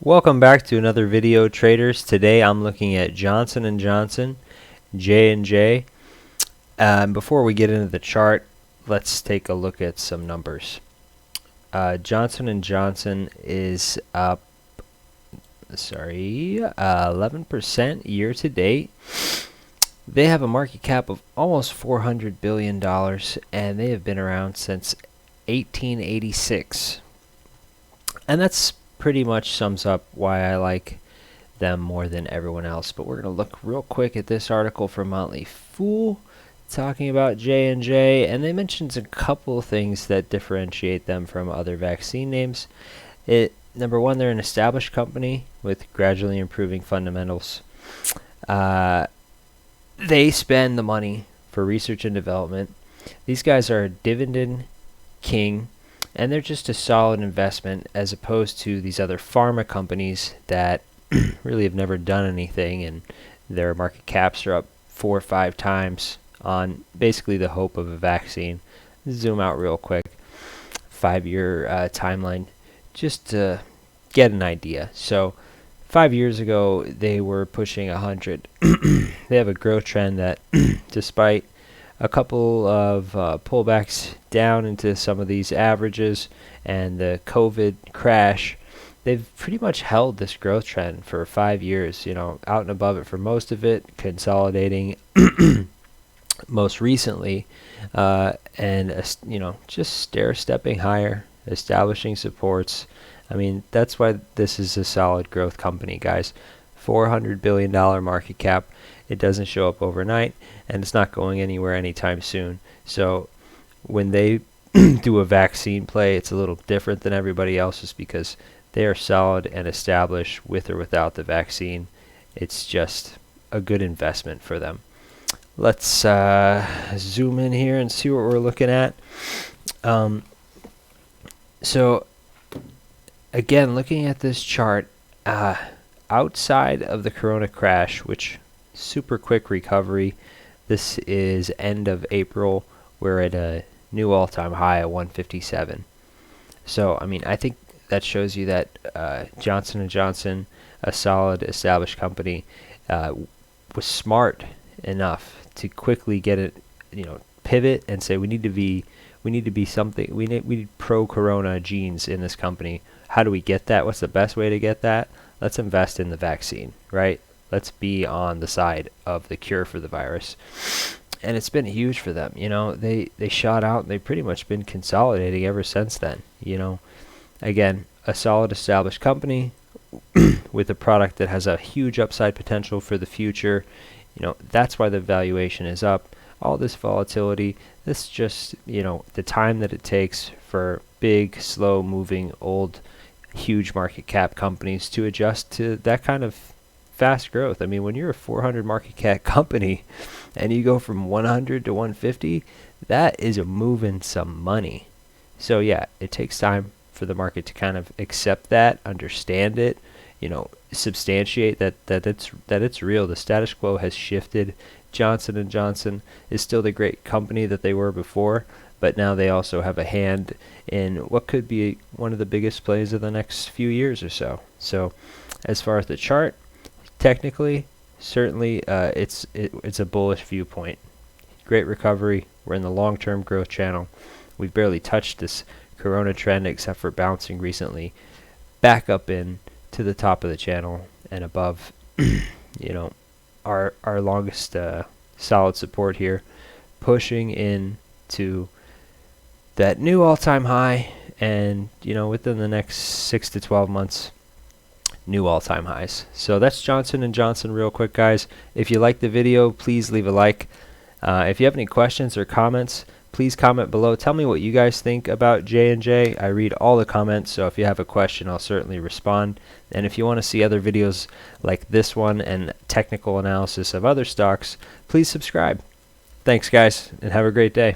Welcome back to another video, traders. Today I'm looking at Johnson & Johnson, JNJ. Before we get into the chart, let's take a look at some numbers. Johnson & Johnson is up 11% year to date. They have a market cap of almost $400 billion, and they have been around since 1886. And that's pretty much sums up why I like them more than everyone else. But we're going to look real quick at this article from Motley Fool talking about J&J, and they mentioned a couple of things that differentiate them from other vaccine names. Number one, they're an established company with gradually improving fundamentals. They spend the money for research and development. These guys are a dividend king, and they're just a solid investment as opposed to these other pharma companies that really have never done anything, and their market caps are up 4 or 5 times on basically the hope of a vaccine. Zoom out real quick. 5-year timeline just to get an idea. So 5 years ago they were pushing 100. They have a growth trend that despite a couple of pullbacks down into some of these averages and the COVID crash, they've pretty much held this growth trend for 5 years, out and above it for most of it, consolidating most recently, and just stair-stepping higher, establishing supports. I mean, that's why this is a solid growth company, guys. $400 billion market cap. It doesn't show up overnight, and it's not going anywhere anytime soon. So when they do a vaccine play, it's a little different than everybody else's because they are solid and established with or without the vaccine. It's just a good investment for them. Let's zoom in here and see what we're looking at. So again, looking at this chart, outside of the corona crash, which super quick recovery, this is end of April, we're at a new all-time high at 157. So I mean, I think that shows you that Johnson & Johnson, a solid established company, was smart enough to quickly get it, pivot and say we need to be something. We need pro-corona genes in this company. How do we get that? What's the best way to get that? Let's invest in the vaccine, right? Let's be on the side of the cure for the virus. And it's been huge for them. They shot out, and they've pretty much been consolidating ever since then. Again, a solid established company with a product that has a huge upside potential for the future. That's why the valuation is up. All this volatility, this just, the time that it takes for big, slow moving, old, huge market cap companies to adjust to that kind of fast growth. I mean, when you're a 400 market cap company and you go from 100 to 150, that is a moving some money. So yeah, it takes time for the market to kind of accept that, understand it, substantiate that it's real. The status quo has shifted. Johnson & Johnson is still the great company that they were before, but now they also have a hand in what could be one of the biggest plays of the next few years or so. So as far as the chart, technically, certainly it's a bullish viewpoint. Great recovery. We're in the long-term growth channel. We've barely touched this corona trend except for bouncing recently back up in to the top of the channel and above our longest solid support here, pushing in to that new all-time high, and within the next 6 to 12 months, new all-time highs. So that's Johnson & Johnson real quick, guys. If you like the video, please leave a like. If you have any questions or comments, please comment below. Tell me what you guys think about J&J. I read all the comments, so if you have a question, I'll certainly respond. And if you want to see other videos like this one and technical analysis of other stocks, please subscribe. Thanks, guys, and have a great day.